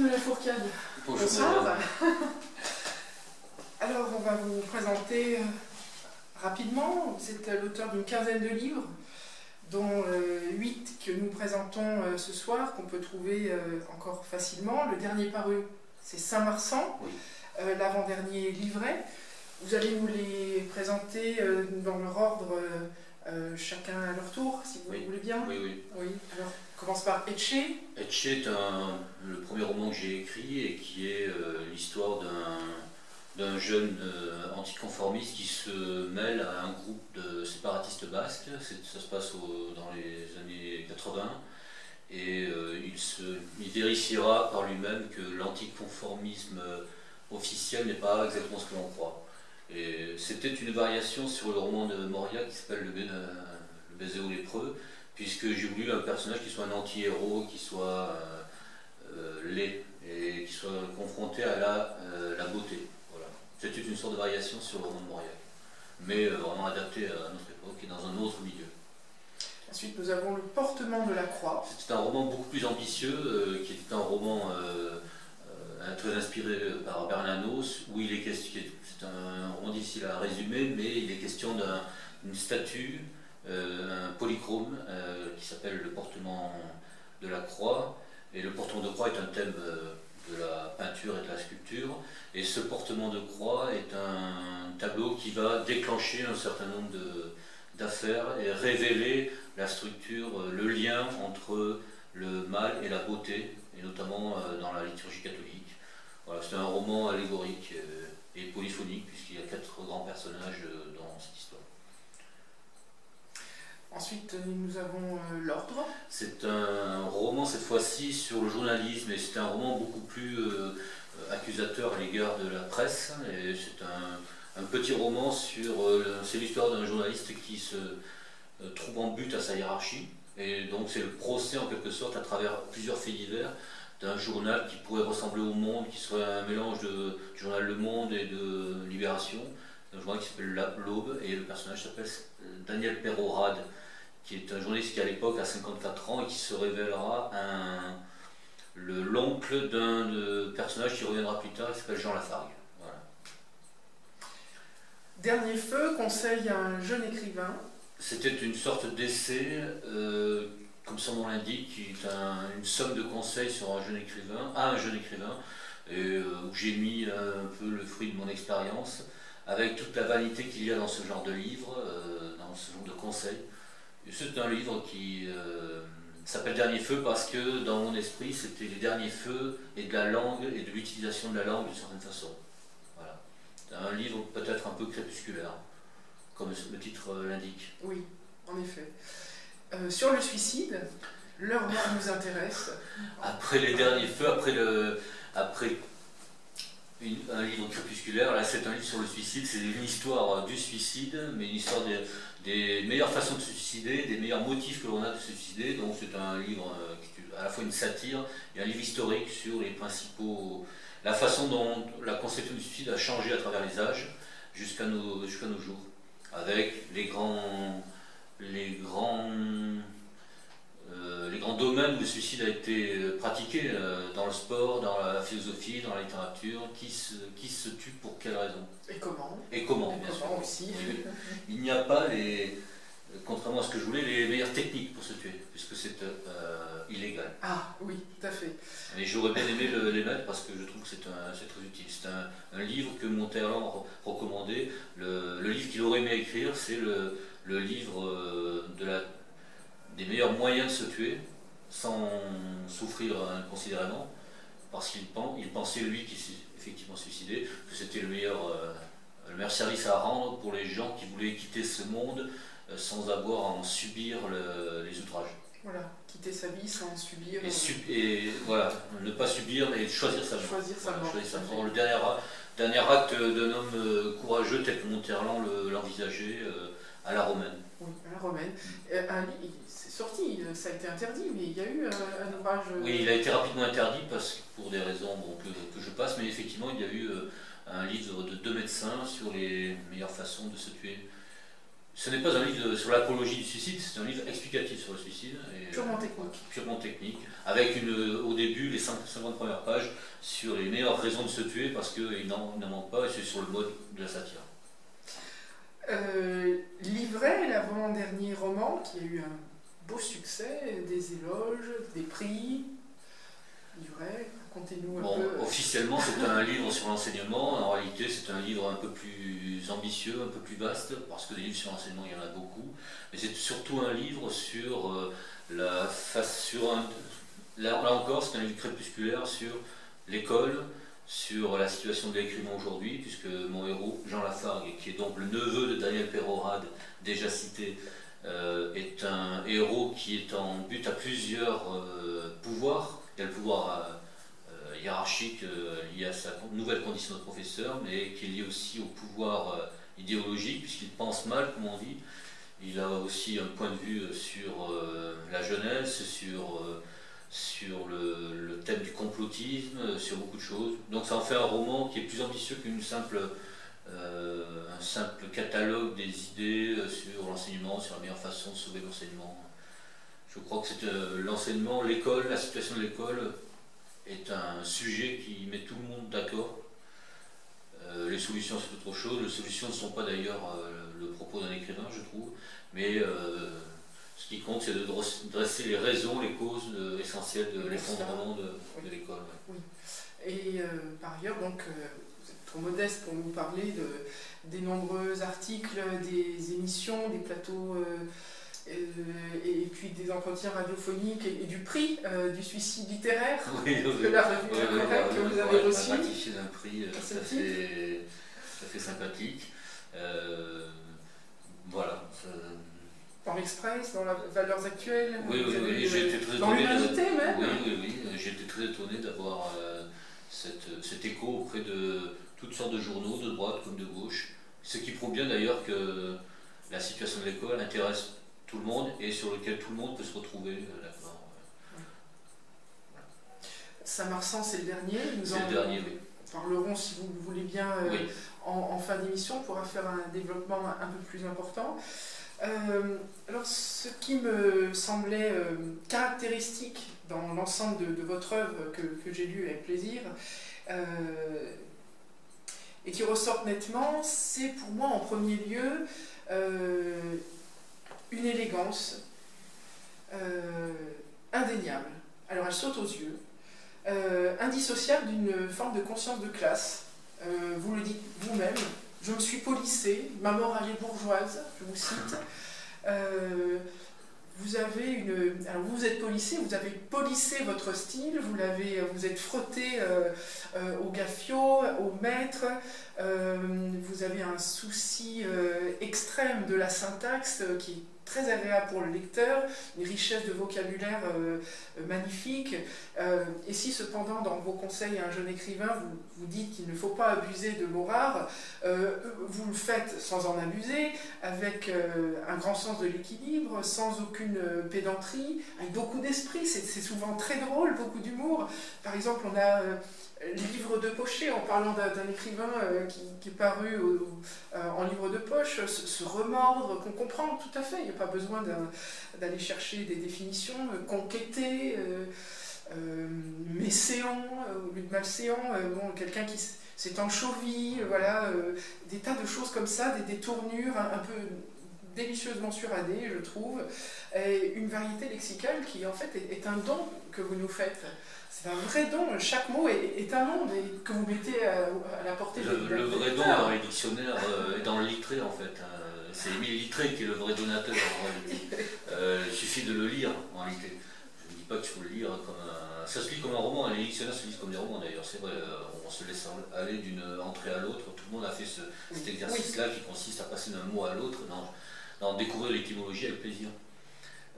de la Fourcade. Bonsoir. Alors, on va vous présenter rapidement. Vous êtes l'auteur d'une quinzaine de livres, dont 8 que nous présentons ce soir, qu'on peut trouver encore facilement. Le dernier paru, c'est Saint-Marsan, Oui. L'avant-dernier livret. Vous allez nous les présenter dans leur ordre, chacun à leur tour, si vous voulez bien. Oui, oui. Oui. Alors, on commence par Etche. Etche est le premier roman que j'ai écrit et qui est l'histoire d'un jeune anticonformiste qui se mêle à un groupe de séparatistes basques. Ça se passe dans les années 80 et il vérifiera par lui-même que l'anticonformisme officiel n'est pas exactement ce que l'on croit. Et c'était une variation sur le roman de Moria qui s'appelle Le baiser au lépreux, puisque j'ai voulu un personnage qui soit un anti-héros, qui soit laid et qui soit confronté à la beauté. Voilà. C'était une sorte de variation sur le roman de Moria, mais vraiment adapté à notre époque et dans un autre milieu. Ensuite, nous avons Le portement de la croix. C'est un roman beaucoup plus ambitieux, qui est un roman très inspiré par Bernanos, où il est question, c'est un roman difficile à résumer, mais il est question d'une statue, un polychrome, qui s'appelle Le portement de la croix. Et le portement de croix est un thème de la peinture et de la sculpture. Et ce portement de croix est un tableau qui va déclencher un certain nombre d'affaires et révéler la structure, le lien entre le mal et la beauté, et notamment dans la liturgie catholique. Voilà, c'est un roman allégorique et polyphonique, puisqu'il y a 4 grands personnages dans cette histoire. Ensuite, nous avons L'Ordre. C'est un roman, cette fois-ci, sur le journalisme, et c'est un roman beaucoup plus accusateur à l'égard de la presse. Et c'est un petit roman sur... c'est l'histoire d'un journaliste qui se trouve en butte à sa hiérarchie. Et donc c'est le procès, en quelque sorte, à travers plusieurs faits divers, d'un journal qui pourrait ressembler au Monde, qui serait un mélange du journal Le Monde et de Libération. Un journal qui s'appelle L'Aube, et le personnage s'appelle Daniel Perorade, qui est un journaliste qui à l'époque a 54 ans et qui se révélera l'oncle d'un personnage qui reviendra plus tard, qui s'appelle Jean Lafargue. Voilà. Dernier feu, conseil à un jeune écrivain. C'était une sorte d'essai, comme son nom l'indique, qui est une somme de conseils sur un jeune écrivain, et où j'ai mis un peu le fruit de mon expérience, avec toute la vanité qu'il y a dans ce genre de livre, dans ce genre de conseils. C'est un livre qui s'appelle Dernier feu parce que dans mon esprit c'était les derniers feux et de la langue et de l'utilisation de la langue d'une certaine façon. Voilà. C'est un livre peut-être un peu crépusculaire, comme le titre l'indique. Oui, en effet. Sur le suicide, l'heure noire nous intéresse. Après les derniers feux, après un livre crépusculaire, là c'est un livre sur le suicide, c'est une histoire du suicide, mais une histoire des meilleures façons de se suicider, des meilleurs motifs que l'on a de se suicider. Donc c'est un livre qui est à la fois une satire et un livre historique sur les la façon dont la conception du suicide a changé à travers les âges jusqu'à nos jours, avec les grands domaines où le suicide a été pratiqué, dans le sport, dans la philosophie, dans la littérature, qui se tue pour quelles raisons. Et comment. Et comment, bien sûr. Aussi. Oui. Il n'y a pas, contrairement à ce que je voulais, les meilleures techniques pour se tuer, puisque c'est illégal. Ah oui, tout à fait. Et j'aurais bien aimé les mettre parce que je trouve que c'est très utile. C'est un livre que Monterland recommandait. Le livre qu'il aurait aimé écrire, c'est le livre des meilleurs moyens de se tuer, sans souffrir inconsidérément, parce qu'il pensait, lui, qui s'est effectivement suicidé, que c'était le meilleur service à rendre pour les gens qui voulaient quitter ce monde sans avoir à en subir les outrages. Voilà, quitter sa vie sans subir. Et voilà, ne pas subir et choisir sa mort. Choisir sa mort. Le dernier acte d'un homme courageux tel que Monterland l'envisageait à la romaine. Oui, à la romaine. C'est sorti, ça a été interdit, mais il y a eu un ouvrage... Oui, il a été rapidement interdit pour des raisons que je passe, mais effectivement il y a eu un livre de 2 médecins sur les meilleures façons de se tuer. ce n'est pas un livre sur l'apologie du suicide, c'est un livre explicatif sur le suicide. Et, purement technique. Purement technique, avec au début les 50 premières pages sur les meilleures raisons de se tuer, parce qu'il n'en manque pas, et c'est sur le mode de la satire. Livret, l'avant-dernier roman, qui a eu un beau succès, des éloges, des prix. Livret, racontez-nous un peu. Officiellement, c'est un livre sur l'enseignement. En réalité, c'est un livre un peu plus ambitieux, un peu plus vaste, parce que des livres sur l'enseignement, il y en a beaucoup. Mais c'est surtout un livre sur là encore, c'est un livre crépusculaire sur l'école, sur la situation de l'écrivain aujourd'hui, puisque mon héros, Jean Lafargue, qui est donc le neveu de Daniel Peyrehorade, déjà cité, est un héros qui est en but à plusieurs pouvoirs. Il y a le pouvoir hiérarchique lié à sa nouvelle condition de professeur, mais qui est lié aussi au pouvoir idéologique, puisqu'il pense mal, comme on dit. Il a aussi un point de vue sur la jeunesse, sur le thème du complotisme, sur beaucoup de choses. Donc ça en fait un roman qui est plus ambitieux qu'un simple catalogue des idées sur l'enseignement, sur la meilleure façon de sauver l'enseignement. Je crois que c'est l'enseignement, l'école, la situation de l'école est un sujet qui met tout le monde d'accord. Les solutions, c'est autre chose. Les solutions ne sont pas d'ailleurs le propos d'un écrivain, je trouve, mais ce qui compte, c'est de dresser les raisons, les causes essentielles de l'effondrement de l'école. Oui. Et par ailleurs, donc, vous êtes trop modeste pour nous parler des nombreux articles, des émissions, des plateaux, et puis des entretiens radiophoniques et du prix du suicide littéraire de la revue Correct que vous avez reçu. Gratifié d'un prix tout à fait sympathique. Voilà. Dans l'Express, dans la Valeurs Actuelles, oui, j'ai été très dans l'Humanité même. Oui, j'ai été très étonné d'avoir cet écho auprès de toutes sortes de journaux, de droite comme de gauche, ce qui prouve bien d'ailleurs que la situation de l'école intéresse tout le monde et sur lequel tout le monde peut se retrouver là-dedans. Saint-Marsan, c'est le dernier. C'est le dernier, oui. Parlerons, si vous le voulez bien, oui. en fin d'émission, on pourra faire un développement un peu plus important. Alors, ce qui me semblait caractéristique dans l'ensemble de votre œuvre que j'ai lu avec plaisir, et qui ressort nettement, c'est pour moi en premier lieu une élégance indéniable. Alors elle saute aux yeux, indissociable d'une forme de conscience de classe. Vous le dites vous-même, je me suis polissée, ma morale est bourgeoise, je vous cite. Alors vous êtes polissé, vous avez polissé votre style, vous êtes frotté au gaffio, au maître, vous avez un souci extrême de la syntaxe qui est très agréable pour le lecteur, une richesse de vocabulaire magnifique. Et si cependant, dans vos conseils à un jeune écrivain, vous dites qu'il ne faut pas abuser de mots rares, vous le faites sans en abuser, avec un grand sens de l'équilibre, sans aucune pédanterie, avec beaucoup d'esprit. C'est souvent très drôle, beaucoup d'humour. Par exemple, on a livre de poche, en parlant d'un écrivain qui est paru en livre de poche, se remordre, qu'on comprend tout à fait. Il n'y a pas besoin d'aller chercher des définitions, conquêter, méséant au lieu de malséant, quelqu'un qui s'est enchauvi, voilà, des tas de choses comme ça, des tournures un peu délicieusement suradées, je trouve, et une variété lexicale qui en fait est un don que vous nous faites. C'est un vrai don, chaque mot est un monde que vous mettez à la portée de le vrai don dans les dictionnaires et dans le littré en fait. C'est Émile Littré qui est le vrai donateur en réalité. Il suffit de le lire en réalité. Je ne dis pas qu'il faut le lire comme un... Ça se lit comme un roman, les dictionnaires se lisent comme des romans d'ailleurs, c'est vrai, on se laisse aller d'une entrée à l'autre, tout le monde a fait cet exercice-là qui consiste à passer d'un mot à l'autre, dans découvrir l'étymologie avec plaisir.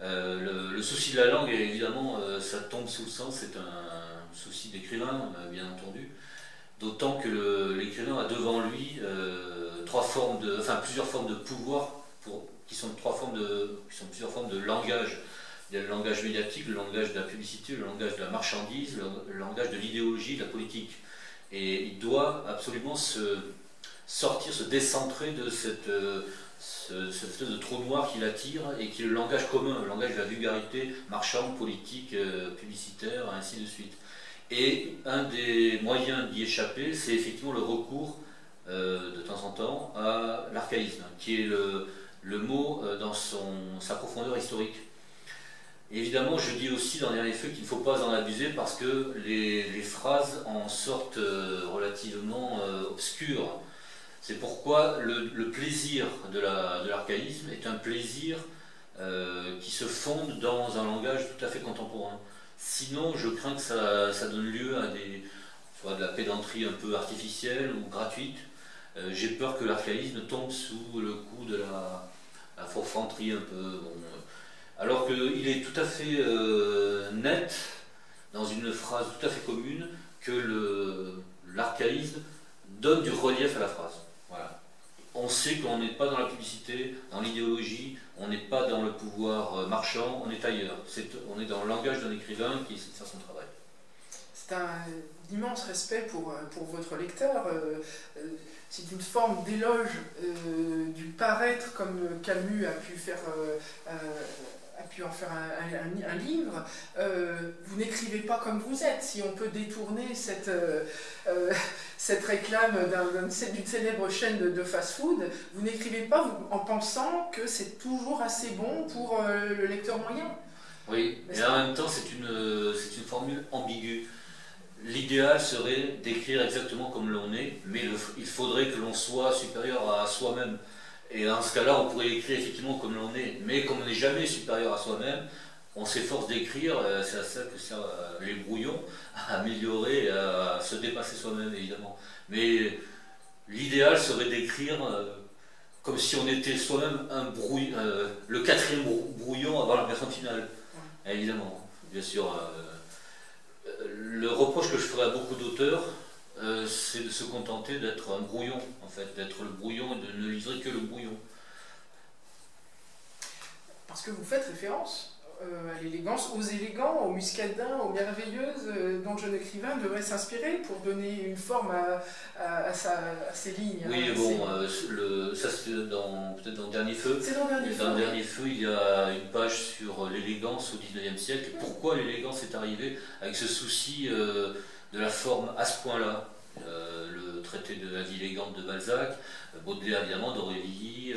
Le souci de la langue, évidemment, ça tombe sous le sens, c'est un souci d'écrivain, bien entendu. D'autant que l'écrivain a devant lui plusieurs formes de pouvoir qui sont plusieurs formes de langage. Il y a le langage médiatique, le langage de la publicité, le langage de la marchandise, le langage de l'idéologie, de la politique. Et il doit absolument sortir, se décentrer de cette espèce de trou noir qui l'attire et qui est le langage commun, le langage de la vulgarité marchande, politique, publicitaire, ainsi de suite. Et un des moyens d'y échapper, c'est effectivement le recours de temps en temps à l'archaïsme, qui est le mot dans sa profondeur historique. Et évidemment, je dis aussi dans Dernier Feu qu'il ne faut pas en abuser parce que les phrases en sortent relativement obscures. C'est pourquoi le plaisir de l'archaïsme est un plaisir qui se fonde dans un langage tout à fait contemporain. Sinon, je crains que ça donne lieu à soit de la pédanterie un peu artificielle ou gratuite. J'ai peur que l'archaïsme tombe sous le coup de la forfanterie un peu. Bon, alors qu'il est tout à fait net, dans une phrase tout à fait commune, que l'archaïsme donne du relief à la phrase. Voilà. On sait qu'on n'est pas dans la publicité, dans l'idéologie, on n'est pas dans le pouvoir marchand, on est ailleurs. On est dans le langage d'un écrivain qui essaie de faire son travail. C'est un immense respect pour votre lecteur. C'est une forme d'éloge du paraître, comme Camus a pu en faire un livre. Vous n'écrivez pas comme vous êtes. Si on peut détourner cette réclame d'une célèbre chaîne de fast-food, vous n'écrivez pas en pensant que c'est toujours assez bon pour le lecteur moyen. Oui, mais en même temps, c'est une formule ambiguë. L'idéal serait d'écrire exactement comme l'on est, mais il faudrait que l'on soit supérieur à soi-même. Et dans ce cas-là, on pourrait écrire effectivement comme l'on est, mais comme on n'est jamais supérieur à soi-même, on s'efforce d'écrire, c'est à ça que servent les brouillons, à améliorer, à se dépasser soi-même évidemment. Mais l'idéal serait d'écrire comme si on était soi-même le quatrième brouillon avant la personne finale, évidemment, bien sûr. Le reproche que je ferais à beaucoup d'auteurs, c'est de se contenter d'être un brouillon, en fait, d'être le brouillon et de ne livrer que le brouillon. Parce que vous faites référence à l'élégance, aux élégants, aux muscadins, aux merveilleuses dont le jeune écrivain devrait s'inspirer pour donner une forme à ses lignes. Oui, bon, ça c'est peut-être dans Dernier Feu. C'est dans Dernier Feu. Dans Dernier Feu, il y a une page sur l'élégance au XIXe siècle. Pourquoi l'élégance est arrivée avec ce souci de la forme à ce point-là. Le traité de la vie élégante de Balzac, Baudelaire évidemment, d'Aurevilly,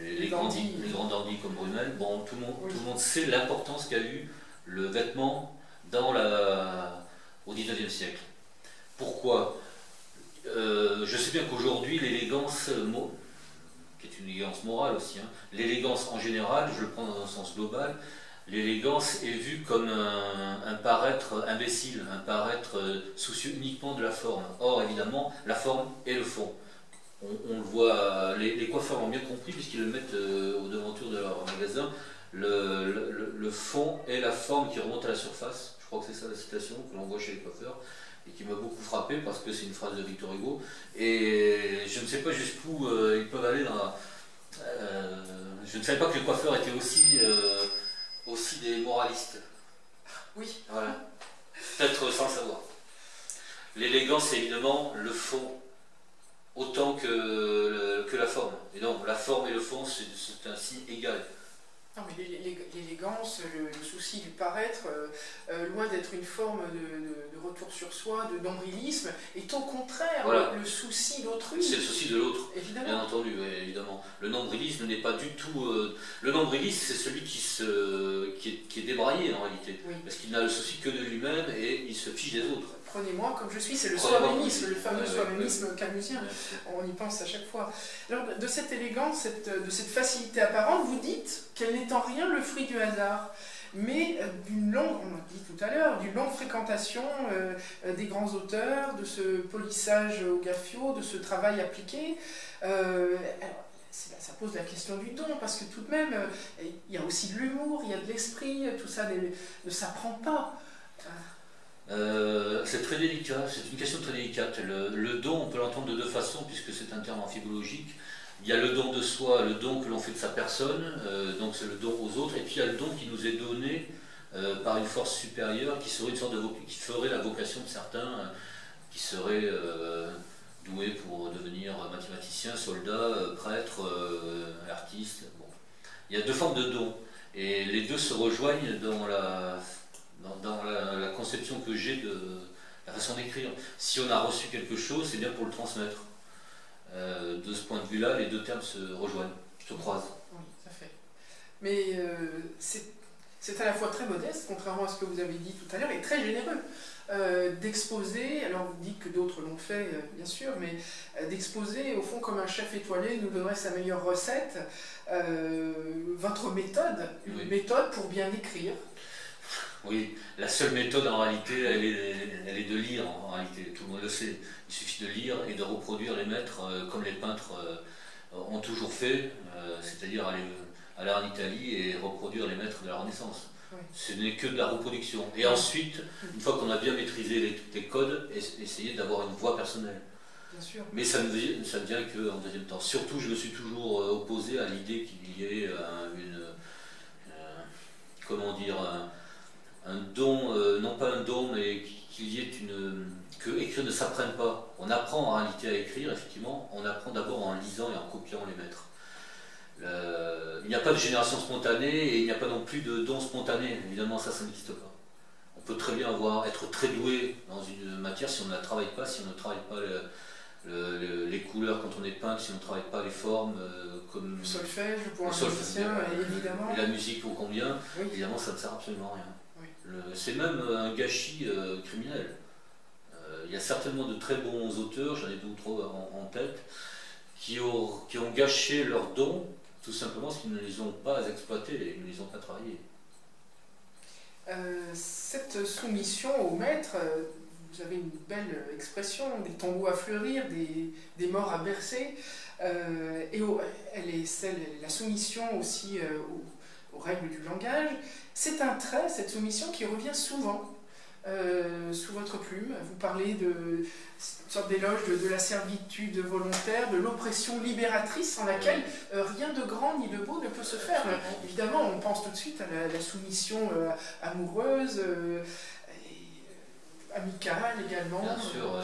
les grands dandys comme Brumel. Bon, tout le monde sait l'importance qu'a eu le vêtement au XIXe siècle. Pourquoi je sais bien qu'aujourd'hui, l'élégance, qui est une élégance morale aussi, hein, l'élégance en général, je le prends dans un sens global, l'élégance est vue comme un paraître imbécile, un paraître soucieux uniquement de la forme. Or, évidemment, la forme est le fond. On le voit, les coiffeurs l'ont bien compris puisqu'ils le mettent aux devantures de leur magasin. Le fond est la forme qui remonte à la surface. Je crois que c'est ça la citation que l'on voit chez les coiffeurs et qui m'a beaucoup frappé parce que c'est une phrase de Victor Hugo. Et je ne sais pas jusqu'où ils peuvent aller dans je ne savais pas que les coiffeurs étaient aussi des moralistes. Oui. Voilà. Peut-être sans le savoir. L'élégance, c'est évidemment le fond, autant que la forme. Et donc, la forme et le fond, c'est ainsi égal. Non, mais l'élégance, le souci du paraître, loin d'être une forme de retour sur soi, de nombrilisme, est au contraire voilà. le souci d'autrui. C'est le souci de l'autre, bien entendu, oui, évidemment. Le nombrilisme n'est pas du tout... le nombrilisme, c'est celui qui est débraillé en réalité, oui. Parce qu'il n'a le souci que de lui-même et il se fiche des autres. Prenez-moi comme je suis, c'est le soi-mémisme, le fameux soi-mémisme camusien. On y pense à chaque fois. Alors, de cette élégance, de cette facilité apparente, vous dites qu'elle n'est en rien le fruit du hasard, mais d'une longue, on l'a dit tout à l'heure, d'une longue fréquentation des grands auteurs, de ce polissage au gaffio, de ce travail appliqué. Alors, ça pose la question du don, parce que tout de même, il y a aussi de l'humour, il y a de l'esprit, tout ça ne s'apprend pas. C'est très délicat, c'est une question très délicate. Le don, on peut l'entendre de deux façons, puisque c'est un terme amphibologique. Il y a le don de soi, le don que l'on fait de sa personne, donc c'est le don aux autres, et puis il y a le don qui nous est donné par une force supérieure, qui serait une sorte qui ferait la vocation de certains, qui serait doués pour devenir mathématicien, soldat, prêtre, artiste. Bon. Il y a deux formes de dons, et les deux se rejoignent dans la conception que j'ai de la façon d'écrire. Si on a reçu quelque chose, c'est bien pour le transmettre. De ce point de vue-là, les deux termes se rejoignent, se croisent. Oui, ça fait. Mais c'est à la fois très modeste, contrairement à ce que vous avez dit tout à l'heure, et très généreux. D'exposer, alors vous dites que d'autres l'ont fait, bien sûr, mais d'exposer, au fond, comme un chef étoilé nous donnerait sa meilleure recette, votre méthode, une méthode pour bien écrire. Oui, la seule méthode en réalité, elle est de lire en réalité, tout le monde le sait. Il suffit de lire et de reproduire les maîtres comme les peintres ont toujours fait, c'est-à-dire aller en Italie et reproduire les maîtres de la Renaissance. Oui. Ce n'est que de la reproduction. Et ensuite, une fois qu'on a bien maîtrisé les codes, essayer d'avoir une voix personnelle. Bien sûr. Mais ça ne vient qu'en deuxième temps. Surtout, je me suis toujours opposé à l'idée qu'il y ait comment dire, un don, non pas un don, mais qu'il y ait que écrire ne s'apprenne pas. On apprend en réalité à écrire, effectivement, on apprend d'abord en lisant et en copiant les maîtres. Il n'y a pas de génération spontanée et il n'y a pas non plus de don spontané. Évidemment, ça n'existe pas. On peut très bien être très doué dans une matière si on ne la travaille pas, si on ne travaille pas les couleurs quand on est peintre, si on ne travaille pas les formes comme le solfège pour un musicien, évidemment. Et la musique au combien, oui. Évidemment, ça ne sert absolument à rien. C'est même un gâchis criminel. Il y a certainement de très bons auteurs, j'en ai deux ou trois en tête, qui ont gâché leurs dons, tout simplement parce qu'ils ne les ont pas exploités et ils ne les ont pas travaillés. Cette soumission au maître, vous avez une belle expression, des tombeaux à fleurir, des morts à bercer, et elle est la soumission aussi aux règles du langage. C'est un trait, cette soumission, qui revient souvent sous votre plume. Vous parlez d'une sorte d'éloge de la servitude volontaire, de l'oppression libératrice sans laquelle rien de grand ni de beau ne peut se faire. Évidemment, on pense tout de suite à la soumission amoureuse, amicale également. Bien sûr,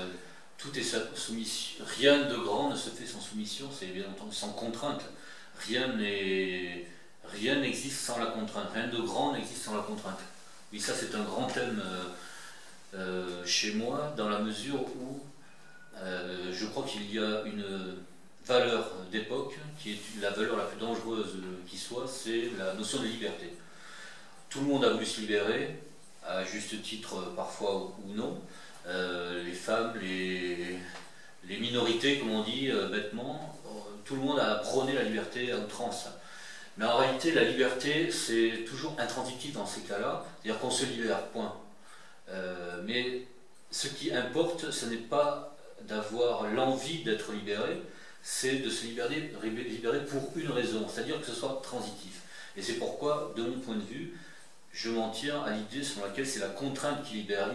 tout est soumission. Rien de grand ne se fait sans soumission, c'est bien entendu sans contrainte. Rien n'existe sans la contrainte. Rien de grand n'existe sans la contrainte. Oui, ça c'est un grand thème chez moi, dans la mesure où je crois qu'il y a une valeur d'époque qui est la valeur la plus dangereuse qui soit, c'est la notion de liberté. Tout le monde a voulu se libérer, à juste titre parfois ou non. Les femmes, les minorités, comme on dit bêtement, tout le monde a prôné la liberté à outrance. Mais en réalité, la liberté, c'est toujours intransitif dans ces cas-là, c'est-à-dire qu'on se libère, point. Mais ce qui importe, ce n'est pas d'avoir l'envie d'être libéré, c'est de se libérer pour une raison, c'est-à-dire que ce soit transitif. Et c'est pourquoi, de mon point de vue, je m'en tiens à l'idée selon laquelle c'est la contrainte qui libère.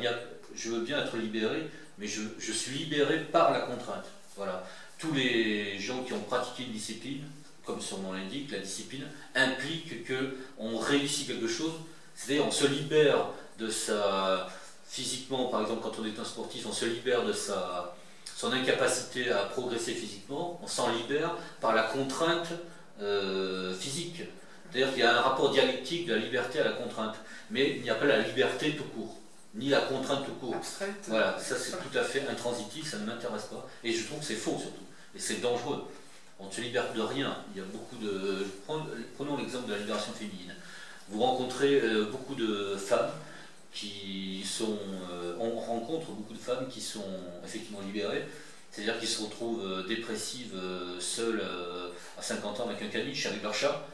Je veux bien être libéré, mais je suis libéré par la contrainte. Voilà. Tous les gens qui ont pratiqué une discipline, comme son nom l'indique, la discipline implique qu'on réussit quelque chose, c'est-à-dire on se libère de sa... Physiquement, par exemple, quand on est un sportif, on se libère de son incapacité à progresser physiquement, on s'en libère par la contrainte physique. C'est-à-dire qu'il y a un rapport dialectique de la liberté à la contrainte, mais il n'y a pas la liberté tout court, ni la contrainte tout court. Abstraite. Voilà, ça c'est tout à fait intransitif, ça ne m'intéresse pas, et je trouve que c'est faux surtout, et c'est dangereux. On ne se libère de rien. Il y a beaucoup de... Prenons l'exemple de la libération féminine. Vous rencontrez beaucoup de femmes qui sont... on rencontre beaucoup de femmes qui sont effectivement libérées, c'est-à-dire qui se retrouvent dépressives, seules, à 50 ans avec un caniche, avec leur chat.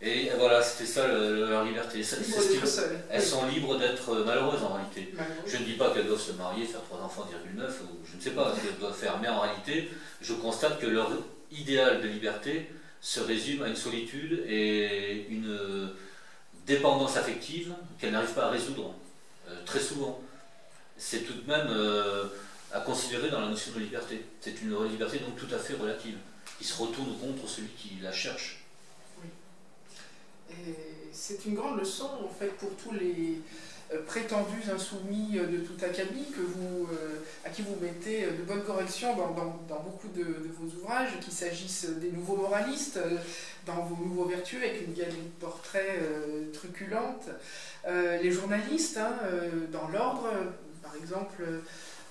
Et voilà, c'était ça leur liberté. Elles sont libres d'être malheureuses en réalité. Je ne dis pas qu'elles doivent se marier, faire 3 enfants, 0,9, ou je ne sais pas ce qu'elles doivent faire, mais en réalité, je constate que leur idéal de liberté se résume à une solitude et une dépendance affective qu'elles n'arrivent pas à résoudre, très souvent. C'est tout de même à considérer dans la notion de liberté. C'est une liberté donc tout à fait relative, qui se retourne contre celui qui la cherche. Oui. Et c'est une grande leçon en fait pour tous les prétendus insoumis de tout acabit, à qui vous mettez de bonnes corrections dans beaucoup de vos ouvrages, qu'il s'agisse des nouveaux moralistes, dans vos nouveaux vertueux, avec une galerie de portraits truculente, les journalistes, hein, dans l'ordre, par exemple,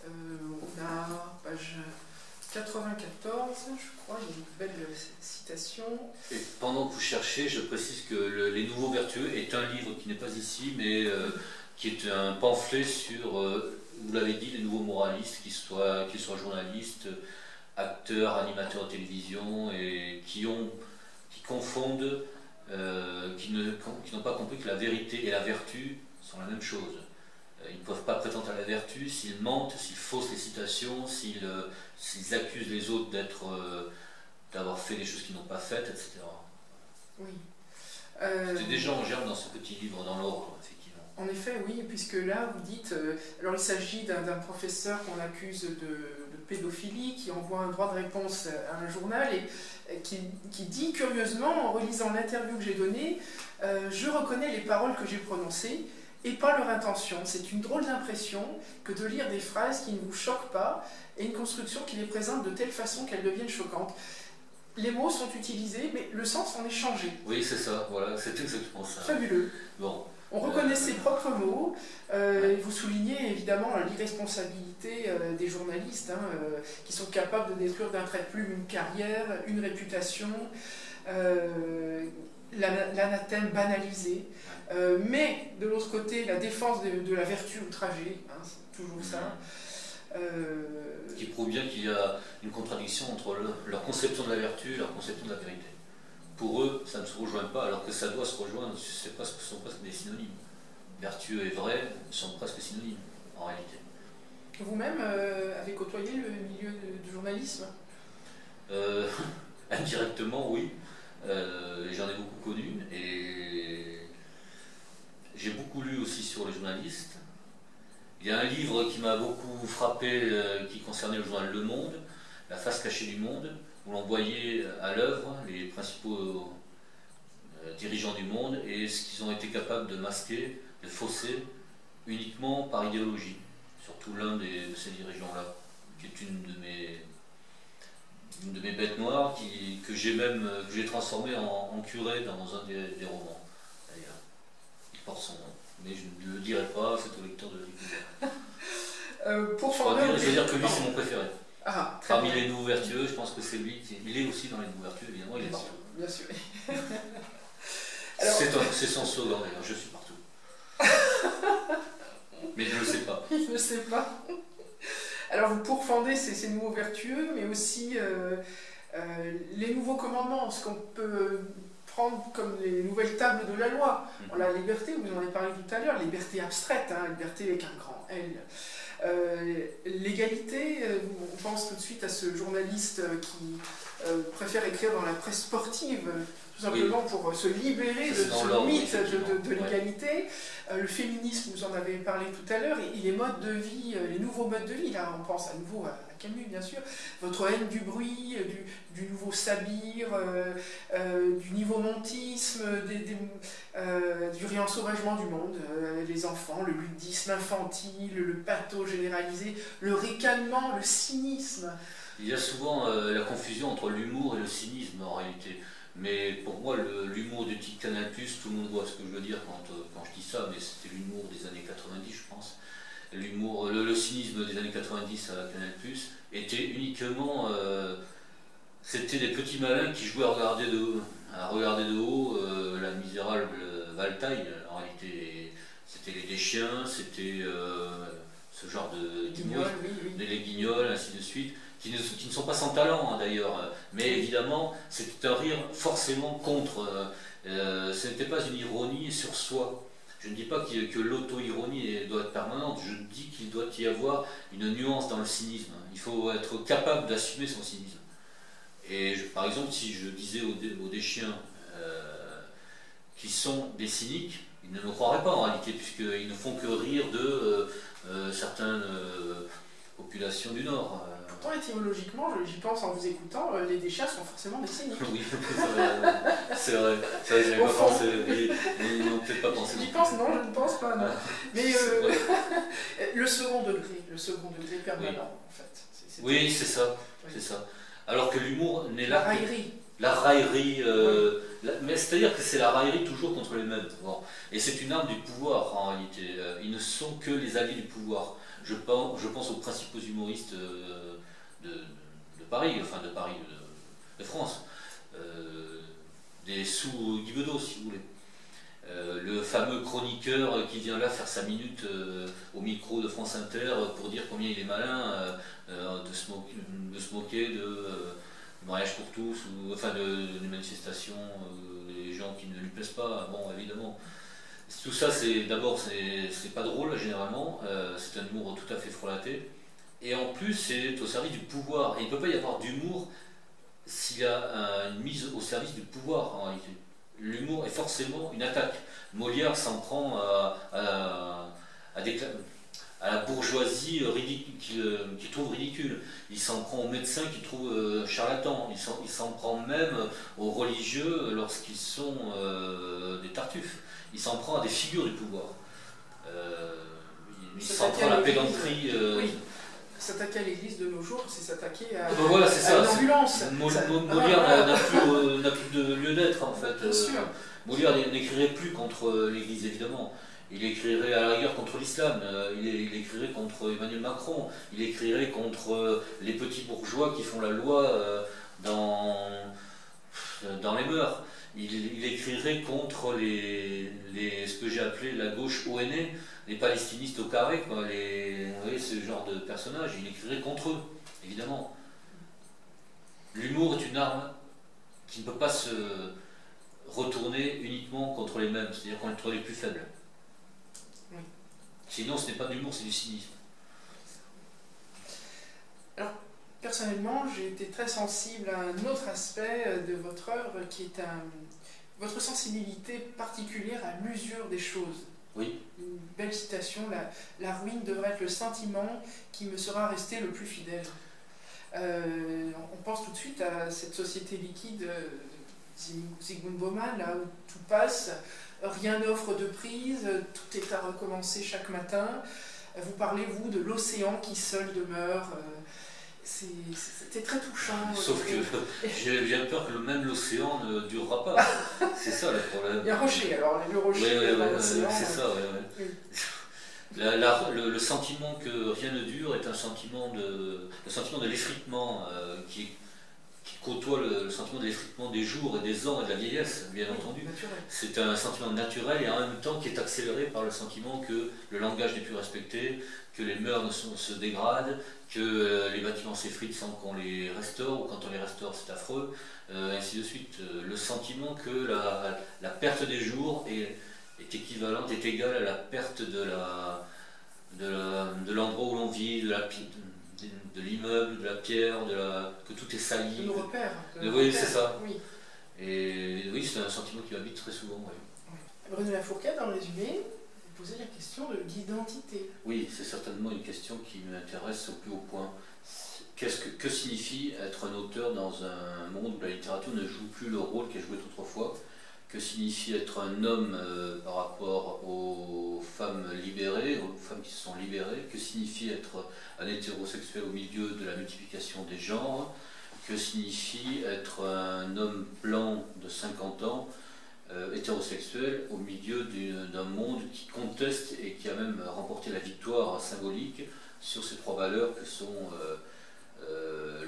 on a page 94, je crois, il y a une belle citation. Et pendant que vous cherchez, je précise que Les Nouveaux Vertueux est un livre qui n'est pas ici, mais qui est un pamphlet sur, vous l'avez dit, les nouveaux moralistes, qu'ils soient journalistes, acteurs, animateurs de télévision, et qui confondent, qui n'ont pas compris que la vérité et la vertu sont la même chose. Ils ne peuvent pas prétendre à la vertu s'ils mentent, s'ils faussent les citations, s'ils accusent les autres d'avoir fait des choses qu'ils n'ont pas faites, etc. Oui. C'était déjà en germe dans ce petit livre, dans l'ordre, effectivement. En effet, oui, puisque là, vous dites... alors, il s'agit d'un professeur qu'on accuse de pédophilie, qui envoie un droit de réponse à un journal, et qui dit, curieusement, en relisant l'interview que j'ai donnée, je reconnais les paroles que j'ai prononcées, et pas leur intention. C'est une drôle d'impression que de lire des phrases qui ne vous choquent pas et une construction qui les présente de telle façon qu'elles deviennent choquantes. Les mots sont utilisés, mais le sens en est changé. Oui, c'est ça, voilà, c'est exactement ça. Fabuleux. Bon. On reconnaît ses propres mots. Vous soulignez évidemment l'irresponsabilité des journalistes, hein, qui sont capables de détruire d'un trait de plume une carrière, une réputation, l'anathème banalisé. Mais de l'autre côté, la défense de la vertu outragée, hein, c'est toujours ça. Qui prouve bien qu'il y a une contradiction entre leur conception de la vertu et leur conception de la vérité. Pour eux, ça ne se rejoint pas, alors que ça doit se rejoindre, ce sont presque des synonymes. Vertueux et vrai sont presque synonymes, en réalité. Vous-même avez côtoyé le milieu du journalisme? Indirectement, oui. J'en ai beaucoup connu, et j'ai beaucoup lu aussi sur les journalistes. Il y a un livre qui m'a beaucoup frappé, qui concernait le journal Le Monde, La face cachée du monde, où l'on voyait à l'œuvre les principaux dirigeants du monde et ce qu'ils ont été capables de masquer, de fausser, uniquement par idéologie. Surtout l'un de ces dirigeants-là, qui est une de mes bêtes noires, que j'ai transformé en curé dans un des romans, d'ailleurs. Il porte son nom. Mais je ne le dirai pas, c'est au lecteur de la découverte. Je veux dire que lui, c'est mon préféré. Ah, parmi les nouveaux vertueux, je pense que c'est lui il est aussi dans les nouveaux vertueux, évidemment, il est partout. Bien sûr. C'est son slogan d'ailleurs, je suis partout. Mais je ne le sais pas. Je ne sais pas. Alors vous pourfendez ces nouveaux vertueux, mais aussi les nouveaux commandements, ce qu'on peut prendre comme les nouvelles tables de la loi. La liberté, vous en avez parlé tout à l'heure, liberté abstraite, hein, liberté avec un grand L. L'égalité, on pense tout de suite à ce journaliste qui préfère écrire dans la presse sportive, tout simplement pour se libérer de ce mythe de l'égalité. Le féminisme, vous en avez parlé tout à l'heure, et les modes de vie, les nouveaux modes de vie, là on pense à nouveau à Camus bien sûr, votre haine du bruit, du nouveau sabir, du niveau-montisme, du réensauvagement du monde, les enfants, le ludisme infantile, le pathos généralisé, le ricanement, le cynisme. Il y a souvent la confusion entre l'humour et le cynisme en réalité. Mais pour moi, l'humour du type Canal+, tout le monde voit ce que je veux dire quand je dis ça, mais c'était l'humour des années 90, je pense. L'humour, le cynisme des années 90 à Canal+, était uniquement... c'était des petits malins qui jouaient à regarder de haut la misérable Valtaille. En réalité, c'était les Deschiens, c'était ce genre d'humour, les Guignols, ainsi de suite. Qui ne sont pas sans talent hein, d'ailleurs, mais évidemment c'était un rire forcément contre, ce n'était pas une ironie sur soi. Je ne dis pas que l'auto-ironie doit être permanente, je dis qu'il doit y avoir une nuance dans le cynisme. Il faut être capable d'assumer son cynisme. Et par exemple, si je disais aux Deschiens qui sont des cyniques, ils ne me croiraient pas en réalité, puisqu'ils ne font que rire de certaines populations du Nord. pourtant étymologiquement, j'y pense en vous écoutant, les chats sont forcément des cyniques. Oui, c'est vrai, ça j'avais pas pensé, ils n'ont peut-être pas pensé. J'y pense, non, je ne pense pas, non. Mais le second degré permanent, oui. En fait. Oui, c'est ça, oui. C'est ça. Alors que l'humour n'est là. La raillerie. La raillerie, mais c'est-à-dire que c'est la raillerie toujours contre les mêmes. Bon. Et c'est une arme du pouvoir en réalité. Ils ne sont que les alliés du pouvoir. Je pense aux principaux humoristes de Paris, enfin de Paris, de France. Des sous Guy Bedos, si vous voulez. Le fameux chroniqueur qui vient là faire sa minute au micro de France Inter pour dire combien il est malin de se moquer de mariage pour tous, ou enfin des manifestations, des gens qui ne lui plaisent pas, bon évidemment. Tout ça, d'abord, c'est pas drôle généralement, c'est un humour tout à fait frelaté, et en plus c'est au service du pouvoir, et il ne peut pas y avoir d'humour s'il y a une mise au service du pouvoir en réalité. L'humour est forcément une attaque. Molière s'en prend à la bourgeoisie qu'il trouve ridicule. Il s'en prend aux médecins qu'il trouve charlatans. Il s'en prend même aux religieux lorsqu'ils sont des tartuffes. Il s'en prend à des figures du pouvoir. Il s'en prend à la pédanterie. Oui. S'attaquer à l'église de nos jours, c'est s'attaquer à, voilà, à une ambulance. Molière n'a plus de lieu d'être en fait. Bien sûr. Molière n'écrirait plus contre l'église évidemment. Il écrirait à la rigueur contre l'islam, il écrirait contre Emmanuel Macron, il écrirait contre les petits bourgeois qui font la loi dans les mœurs. Il écrirait contre ce que j'ai appelé la gauche ONE, les palestinistes au carré, quoi, vous voyez, ce genre de personnages, il écrirait contre eux, évidemment. L'humour est une arme qui ne peut pas se retourner uniquement contre les mêmes, c'est-à-dire contre les plus faibles. Oui. Sinon, ce n'est pas de l'humour, c'est du cynisme. Alors, personnellement, j'ai été très sensible à un autre aspect de votre œuvre, qui est votre sensibilité particulière à l'usure des choses. Oui. Une belle citation, la ruine devrait être le sentiment qui me sera resté le plus fidèle. On pense tout de suite à cette société liquide, Zygmunt Bauman, là où tout passe, rien n'offre de prise, tout est à recommencer chaque matin. Vous parlez, vous, de l'océan qui seul demeure. C'était très touchant. Sauf que j'ai bien peur que même l'océan ne durera pas. C'est ça le problème. Il y a un rocher, alors le rocher dans l'océan. C'est ça, oui. Le sentiment que rien ne dure est le sentiment de l'effritement qui côtoie le sentiment de l'effritement des jours et des ans et de la vieillesse, bien entendu. C'est un sentiment naturel et en même temps qui est accéléré par le sentiment que le langage n'est plus respecté, que les mœurs se dégradent, que les bâtiments s'effritent sans qu'on les restaure, ou quand on les restaure c'est affreux, et ainsi de suite. Le sentiment que la perte des jours est équivalente, est égale à la perte de l'endroit où l'on vit, de l'immeuble, de la pierre, que tout est sali. De nos repères. Oui, c'est ça. Oui. Et oui, c'est un sentiment qui m'habite très souvent. Oui. Bruno Lafourcade, dans le résumé, vous posez la question de l'identité. Oui, c'est certainement une question qui m'intéresse au plus haut point. Que signifie être un auteur dans un monde où la littérature ne joue plus le rôle qu'elle jouait autrefois? Que signifie être un homme par rapport aux femmes libérées, aux femmes qui se sont libérées? Que signifie être un hétérosexuel au milieu de la multiplication des genres? Que signifie être un homme blanc de 50 ans, hétérosexuel, au milieu d'un monde qui conteste et qui a même remporté la victoire symbolique sur ces trois valeurs que sont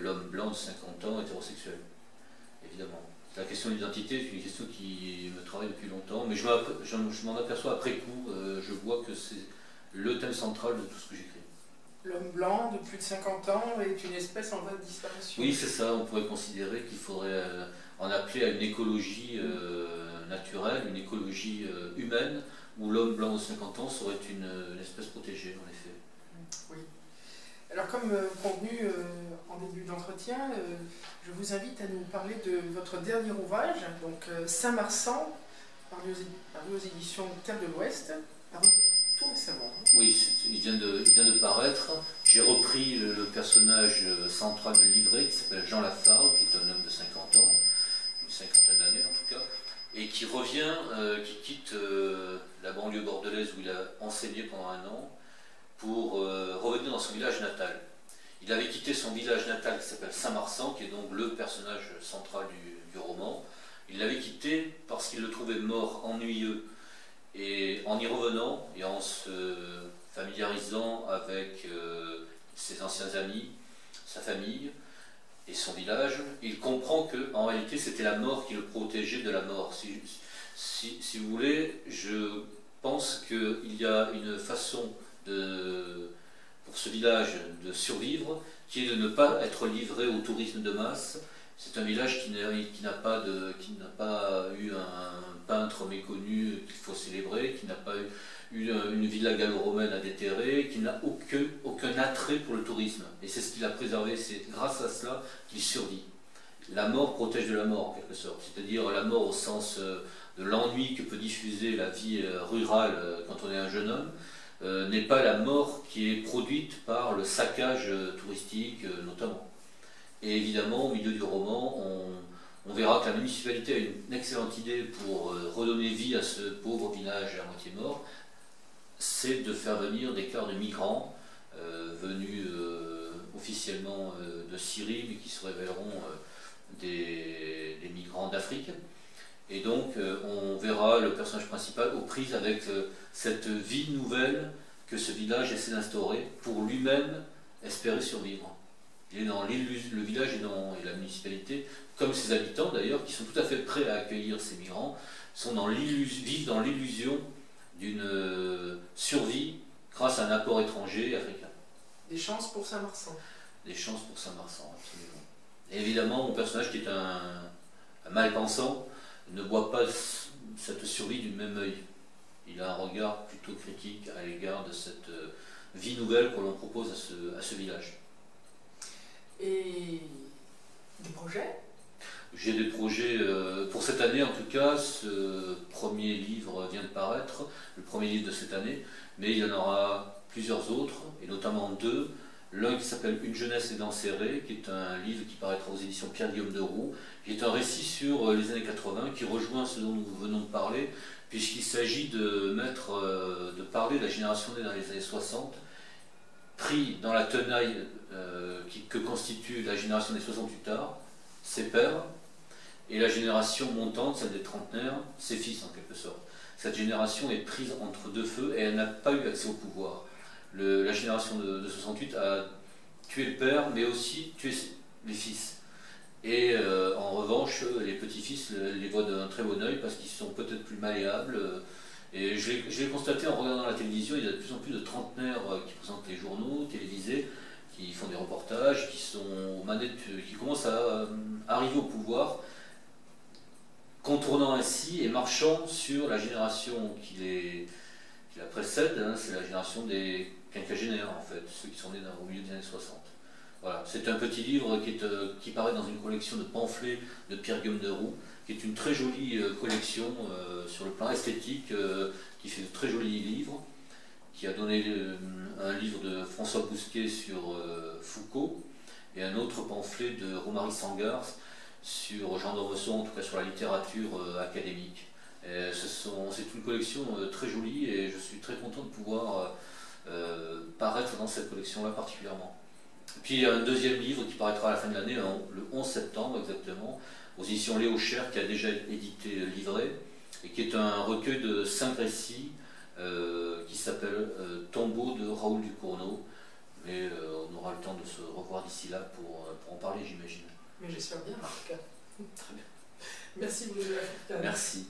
l'homme blanc de 50 ans, hétérosexuel, évidemment. La question de l'identité est une question qui me travaille depuis longtemps, mais je m'en aperçois après coup, je vois que c'est le thème central de tout ce que j'écris. L'homme blanc de plus de 50 ans est une espèce en voie de disparition. Oui, c'est ça, on pourrait considérer qu'il faudrait en appeler à une écologie naturelle, une écologie humaine, où l'homme blanc de 50 ans serait une espèce protégée, en effet. Oui. Alors, comme convenu en début d'entretien, je vous invite à nous parler de votre dernier ouvrage, donc Saint-Marsan, paru aux éditions Terre de l'Ouest, paru tout récemment. Oui, il vient de paraître. j'ai repris le personnage central du livret qui s'appelle Jean Lafargue, qui est un homme de 50 ans, une cinquantaine d'années en tout cas, et qui revient, qui quitte la banlieue bordelaise où il a enseigné pendant un an pour revenir dans son village natal. Il avait quitté son village natal qui s'appelle Saint-Marsan, qui est donc le personnage central du roman. Il l'avait quitté parce qu'il le trouvait mort, ennuyeux. Et en y revenant et en se familiarisant avec ses anciens amis, sa famille et son village, il comprend qu'en réalité c'était la mort qui le protégeait de la mort. Si vous voulez, je pense qu'il y a une façon pour ce village de survivre, qui est de ne pas être livré au tourisme de masse. C'est un village qui n'a pas eu un peintre méconnu qu'il faut célébrer, qui n'a pas eu une villa gallo-romaine à déterrer, qui n'a aucun attrait pour le tourisme. Et c'est ce qu'il a préservé, c'est grâce à cela qu'il survit. La mort protège de la mort en quelque sorte, c'est-à-dire la mort au sens de l'ennui que peut diffuser la vie rurale quand on est un jeune homme, n'est pas la mort qui est produite par le saccage touristique notamment. Et évidemment, au milieu du roman, on verra que la municipalité a une excellente idée pour redonner vie à ce pauvre village à moitié mort, c'est de faire venir des cars de migrants venus officiellement de Syrie, mais qui se révéleront des migrants d'Afrique. Et donc on verra le personnage principal aux prises avec cette vie nouvelle que ce village essaie d'instaurer pour lui-même espérer survivre. Il est dans le village et la municipalité, comme ses habitants d'ailleurs, qui sont tout à fait prêts à accueillir ces migrants, vivent dans l'illusion d'une survie grâce à un apport étranger africain. Des chances pour Saint-Marsan. Des chances pour Saint-Marsan, absolument. Et évidemment, mon personnage qui est un mal-pensant, ne voit pas cette survie du même œil. Il a un regard plutôt critique à l'égard de cette vie nouvelle qu'on l'on propose à ce village. Et des projets? J'ai des projets, pour cette année en tout cas, ce premier livre vient de paraître, le premier livre de cette année, mais il y en aura plusieurs autres, et notamment deux. L'un qui s'appelle Une jeunesse et dents serrées, qui est un livre qui paraîtra aux éditions Pierre-Guillaume de Roux, qui est un récit sur les années 80, qui rejoint ce dont nous venons de parler, puisqu'il s'agit de parler de la génération née dans les années 60, pris dans la tenaille que constitue la génération des 68 arts, ses pères, et la génération montante, celle des trentenaires, ses fils en quelque sorte. Cette génération est prise entre deux feux et elle n'a pas eu accès au pouvoir. La génération de 68 a tué le père, mais aussi tué les fils. Et en revanche, les petits-fils les voient d'un très bon œil parce qu'ils sont peut-être plus malléables. Et je l'ai constaté en regardant la télévision, il y a de plus en plus de trentenaires qui présentent les journaux télévisés, qui font des reportages, qui sont aux manettes, qui commencent à arriver au pouvoir, contournant ainsi et marchant sur la génération qui la précède, hein, c'est la génération des quinquagénaires en fait, ceux qui sont nés au milieu des années 60. Voilà, c'est un petit livre qui paraît dans une collection de pamphlets de Pierre-Guillaume de Roux, qui est une très jolie collection sur le plan esthétique, qui fait de très jolis livres, qui a donné un livre de François Bousquet sur Foucault, et un autre pamphlet de Romary Sangars sur Jean d'Ormesson, en tout cas sur la littérature académique. C'est une collection très jolie et je suis très content de pouvoir paraître dans cette collection-là particulièrement. Et puis il y a un deuxième livre qui paraîtra à la fin de l'année, le 11 septembre exactement, aux éditions Léo Cher, qui a déjà été livré, et qui est un recueil de 5 récits qui s'appelle Tombeau de Raoul Ducournau. Mais on aura le temps de se revoir d'ici là pour en parler, j'imagine. Mais j'espère bien, Marc. Très bien. Merci beaucoup. Merci.